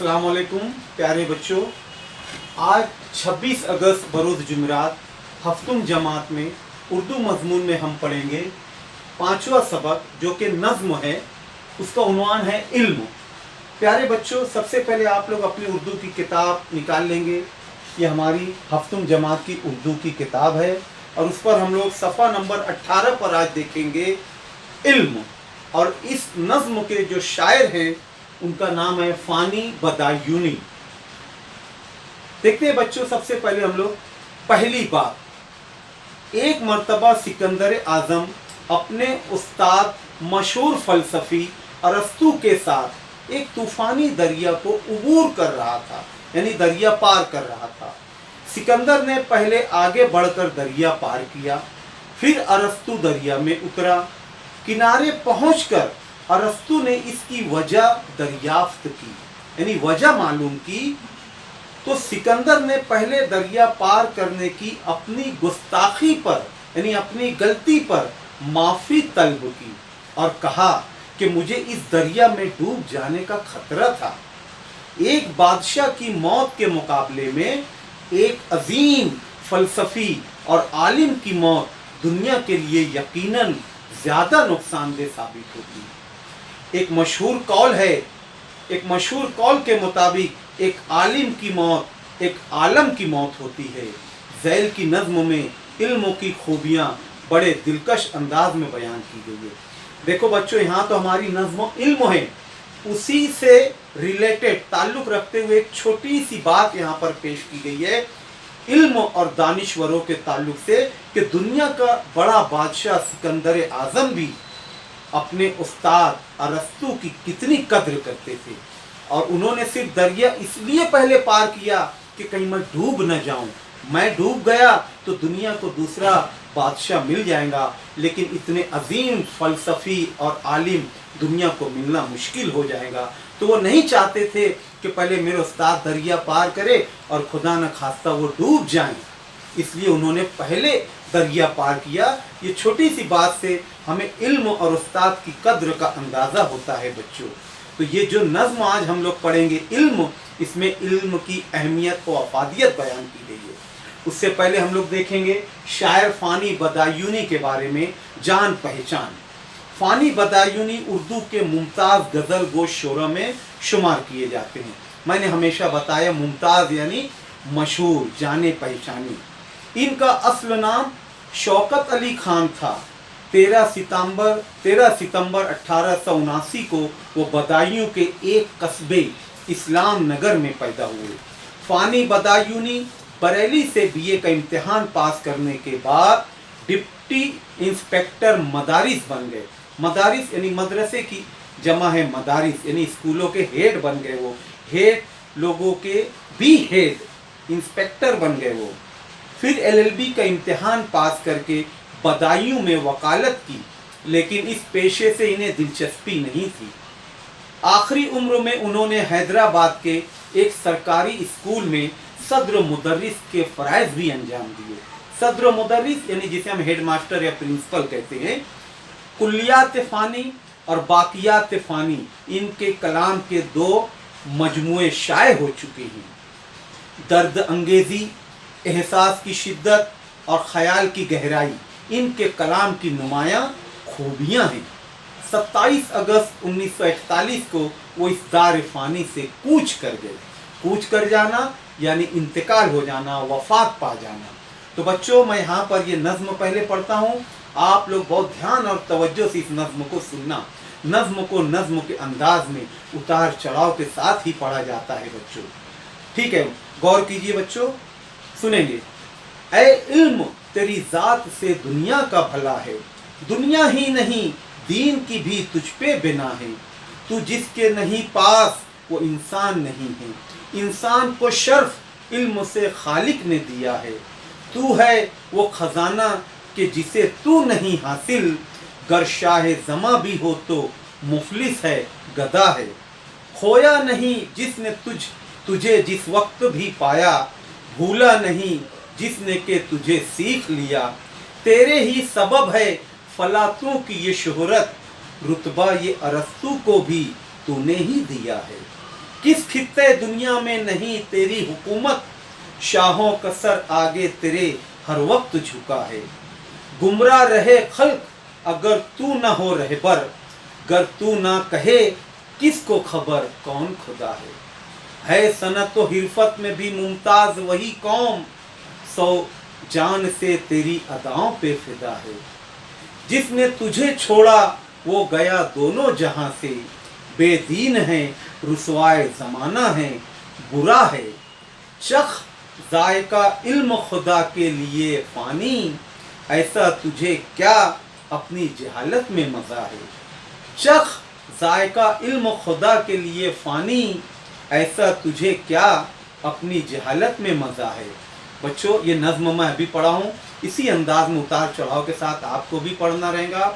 अस्सलाम वालेकुम प्यारे बच्चों। आज 26 अगस्त बरोज़ जुमेरात हफ्तुम जमात में उर्दू मज़मून में हम पढ़ेंगे 5वां सबक जो कि नज़्म है। उसका उन्वान है इल्म। प्यारे बच्चों, सबसे पहले आप लोग अपनी उर्दू की किताब निकाल लेंगे। ये हमारी हफ्तुम जमात की उर्दू की किताब है और उस पर हम लोग सफ़ा नंबर 18 पर आज देखेंगे इल्म। और इस नज़्म के जो शायर हैं उनका नाम है फ़ानी बदायूनी। देखते हैं बच्चों, सबसे पहले हम लोग पहली बात, एक मर्तबा सिकंदर आज़म अपने उस्ताद मशहूर फ़लसफ़ी अरस्तू के साथ एक तूफ़ानी दरिया को उबूर कर रहा था, यानी दरिया पार कर रहा था। सिकंदर ने पहले आगे बढ़कर दरिया पार किया, फिर अरस्तू दरिया में उतरा। किनारे पहुंचकर अरस्तू ने इसकी वजह दरियाफ्त की, यानी वजह मालूम की। तो सिकंदर ने पहले दरिया पार करने की अपनी गुस्ताखी पर, यानी अपनी गलती पर माफ़ी तलब की और कहा कि मुझे इस दरिया में डूब जाने का खतरा था। एक बादशाह की मौत के मुकाबले में एक अजीम फ़लसफ़ी और आलिम की मौत दुनिया के लिए यकीनन ज़्यादा नुकसानदेह साबित होती है। एक मशहूर कौल के मुताबिक एक आलिम की मौत एक आलम की मौत होती है। ज़ैल की नज़्म में इल्म की खूबियाँ बड़े दिलकश अंदाज में बयान की गई है। देखो बच्चों, यहाँ तो हमारी नज़्म इल्म है, उसी से रिलेटेड ताल्लुक़ रखते हुए एक छोटी सी बात यहाँ पर पेश की गई है इल्म और दानिश्वरों के ताल्लुक़ से, कि दुनिया का बड़ा बादशाह सिकंदर आज़म भी अपने उस्ताद अरस्तू की कितनी कद्र करते थे। और उन्होंने सिर्फ दरिया इसलिए पहले पार किया कि कहीं मैं डूब न जाऊं। मैं डूब गया तो दुनिया को दूसरा बादशाह मिल जाएगा, लेकिन इतने अजीम फ़लसफ़ी और आलिम दुनिया को मिलना मुश्किल हो जाएगा। तो वो नहीं चाहते थे कि पहले मेरे उस्ताद दरिया पार करे और खुदा न खास्ता वो डूब जाएं, इसलिए उन्होंने पहले दरिया पार किया। ये छोटी सी बात से हमें इल्म और उस्ताद की कद्र का अंदाज़ा होता है बच्चों। तो ये जो नज़्म आज हम लोग पढ़ेंगे इल्म, इसमें इल्म की अहमियत और अफादियत बयान की गई है। उससे पहले हम लोग देखेंगे शायर फ़ानी बदायूनी के बारे में जान पहचान। फ़ानी बदायूनी उर्दू के मुमताज़ गज़ल गो शोरा में शुमार किए जाते हैं। मैंने हमेशा बताया मुमताज़ यानी मशहूर, जाने पहचाने। इनका असल नाम शौकत अली खान था। 13 सितंबर 1879 को वो बदायूं के एक कस्बे इस्लाम नगर में पैदा हुए। फ़ानी बदायूनी बरेली से बीए का इम्तिहान पास करने के बाद डिप्टी इंस्पेक्टर मदारिस बन गए। मदारिस यानी मदरसे की जमा है मदारिस, यानी स्कूलों के हेड बन गए। वो हेड लोगों के भी हेड इंस्पेक्टर बन गए वो। फिर एलएलबी का इम्तिहान पास करके बदायूं में वकालत की, लेकिन इस पेशे से इन्हें दिलचस्पी नहीं थी। आखिरी उम्र में उन्होंने हैदराबाद के एक सरकारी स्कूल में सदर मुदर्रिस के फ़राइज़ भी अंजाम दिए। सदर मुदर्रिस यानी जिसे हम हेड मास्टर या प्रिंसिपल कहते हैं। कुल्लियात फ़ानी और बाकियात फ़ानी इनके कलाम के 2 मजमूए शाये हो चुके हैं। दर्द अंगेज़ी, एहसास की शिद्दत और ख़याल की गहराई इनके कलाम की नुमायाँ खूबियाँ हैं। 27 अगस्त 1941 को वो इस दार फ़ानी से कूच कर गए। कूच कर जाना यानी इंतकाल हो जाना, वफ़ात पा जाना। तो बच्चों, मैं यहाँ पर ये नज़्म पहले पढ़ता हूँ, आप लोग बहुत ध्यान और तवज्जो से इस नज़्म को सुनना। नज़्म को नज़्म के अंदाज में उतार चढ़ाव के साथ ही पढ़ा जाता है बच्चों, ठीक है? गौर कीजिए बच्चों, सुनेंगे। ऐ इल्म तेरी ज़ात से दुनिया का भला है, दुनिया ही नहीं दीन की भी तुझ पे बिना है। तू जिसके नहीं पास वो इंसान नहीं है, इंसान को शर्फ इल्म से खालिक ने दिया है। तू है वो खजाना कि जिसे तू नहीं हासिल, गर शाह ज़मा भी हो तो मुफलिस है गदा है। खोया नहीं जिसने तुझे जिस वक्त भी पाया, भूला नहीं जिसने के तुझे सीख लिया। तेरे ही सबब है फलातों की ये शोहरत, रुतबा ये अरस्तू को भी तूने ही दिया है। किस खित्ते दुनिया में नहीं तेरी हुकूमत, शाहों का सर आगे तेरे हर वक्त झुका है। गुमराह रहे खल्क अगर तू न हो रहबर, गर तू ना कहे किसको खबर कौन खुदा है सनत व हिरफत में भी मुमताज वही कौम, सौ जान से तेरी अदाओं पे फिदा है। जिसने तुझे छोड़ा वो गया दोनों जहां से, बेदीन है रुसवाए ज़माना है बुरा है। चख जायका इल्म खुदा के लिए फ़ानी, ऐसा तुझे क्या अपनी जहालत में मज़ा है। चख जायका इल्म खुदा के लिए फ़ानी, ऐसा तुझे क्या अपनी जहालत में मज़ा है। बच्चों ये नज़्म मैं अभी पढ़ा हूँ, इसी अंदाज में उतार चढ़ाव के साथ आपको भी पढ़ना रहेगा।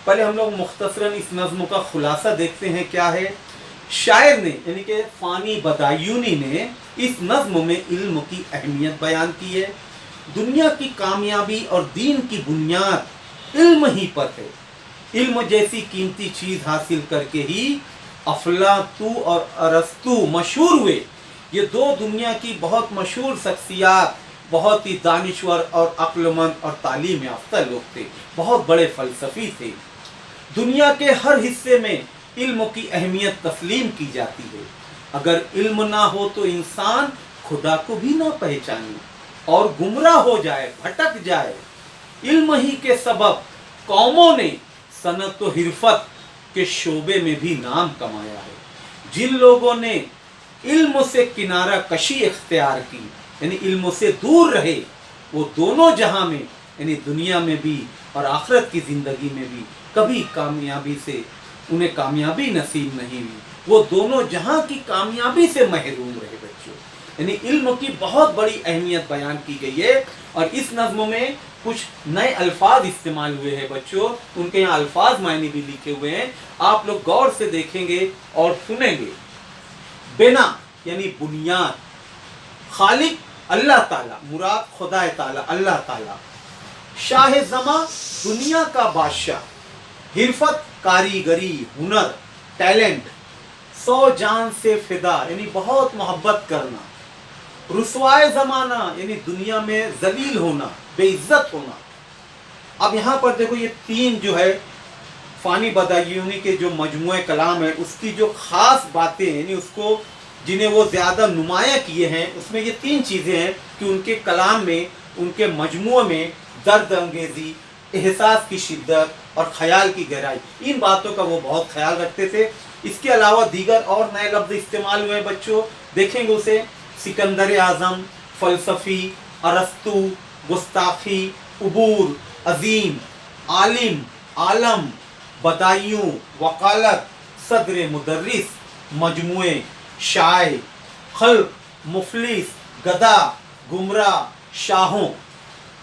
पहले हम लोग मुख्तसरन इस नज़्म का खुलासा देखते हैं क्या है। शायर ने यानी कि फ़ानी बदायूनी ने इस नज़्म में इल्म की अहमियत बयान की है। दुनिया की कामयाबी और दीन की बुनियाद इल्म ही पर है। इल्म जैसी कीमती चीज़ हासिल करके ही अफलातू और अरस्तू मशहूर हुए। ये दो दुनिया की बहुत मशहूर शख्सियात, बहुत ही दानिश्वर और अक्लमंद और तालीम याफ्ता लोग थे, बहुत बड़े फ़लसफ़ी थे। दुनिया के हर हिस्से में इल्म की अहमियत तस्लीम की जाती है। अगर इल्म ना हो तो इंसान खुदा को भी ना पहचाने और गुमराह हो जाए, भटक जाए। इल्म ही के सबब कौमों ने सनत व हिरफत के शोबे में भी नाम कमाया है। जिन लोगों ने इल्म से किनारा कशी इख्तियार की, यानी इल्म से दूर रहे, वो दोनों जहां में यानी दुनिया में भी और आखिरत की ज़िंदगी में भी कभी कामयाबी से उन्हें कामयाबी नसीब नहीं हुई। वो दोनों जहां की कामयाबी से महरूम रहे बच्चों। यानी इल्म की बहुत बड़ी अहमियत बयान की गई है। और इस नज़्म में कुछ नए अल्फाज इस्तेमाल हुए हैं बच्चों, उनके यहाँ अल्फाज मायने भी लिखे हुए हैं, आप लोग गौर से देखेंगे और सुनेंगे। बिना यानी बुनियाद, खालिक अल्लाह ताला, मुराद खुदा ताला अल्लाह ताला। शाह ज़मा दुनिया का बादशाह, हिरफत कारीगरी हुनर टैलेंट, सौ जान से फिदा यानी बहुत मोहब्बत करना, रुसवाए ज़माना यानी दुनिया में जलील होना, बेइज्जत होना। अब यहाँ पर देखो ये तीन जो है फ़ानी बदायूनी के जो मजमूए कलाम है उसकी जो ख़ास बातें यानी उसको जिन्हें वो ज़्यादा नुमाया किए हैं, उसमें ये तीन चीज़ें हैं कि उनके कलाम में, उनके मजमूए में दर्द अंगेज़ी, एहसास की शिद्दत और ख़याल की गहराई, इन बातों का वो बहुत ख्याल रखते थे। इसके अलावा दीगर और नए लफ्ज़ इस्तेमाल हुए बच्चों, देखेंगे उसे सिकंदर आज़म, फ़लसफ़ी, अरस्तू, गुस्ताखी, उबूर, अज़ीम, आलिम, आलम, बदायूं, वकालत, सदर मुदर्रिस, मजमुए, शाय, खल्क, मुफलिस, गदा, गुमराह, शाहों,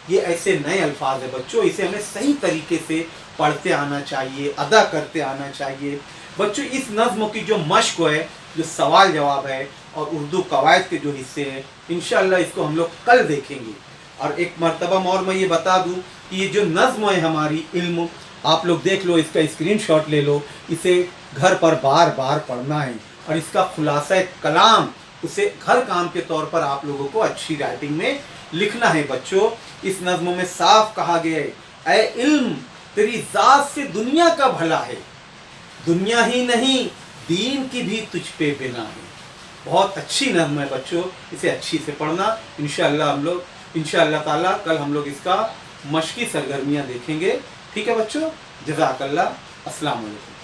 ये ऐसे नए अल्फाज है बच्चों। इसे हमें सही तरीके से पढ़ते आना चाहिए, अदा करते आना चाहिए बच्चों। इस नज़्म की जो मश्क है, जो सवाल जवाब है और उर्दू कवायद के जो हिस्से हैं, इंशाअल्लाह इसको हम लोग कल देखेंगे। और एक मरतबा और मैं ये बता दूं कि ये जो नज़्म है हमारी इल्म, आप लोग देख लो, इसका स्क्रीनशॉट ले लो, इसे घर पर बार बार पढ़ना है और इसका खुलासा कलाम उसे घर काम के तौर पर आप लोगों को अच्छी राइटिंग में लिखना है बच्चों। इस नज़्म में साफ कहा गया है, ऐ इल्म तेरी ज़ात से दुनिया का भला है, दुनिया ही नहीं दीन की भी तुझ पे बिना है। बहुत अच्छी नज़्म है बच्चों, इसे अच्छी से पढ़ना। इंशाअल्लाह हम लोग इंशाअल्लाह ताला कल हम लोग इसका मश्की सरगर्मियाँ देखेंगे। ठीक है बच्चों, जज़ाकल्लाह, अस्सलाम वालेकुम।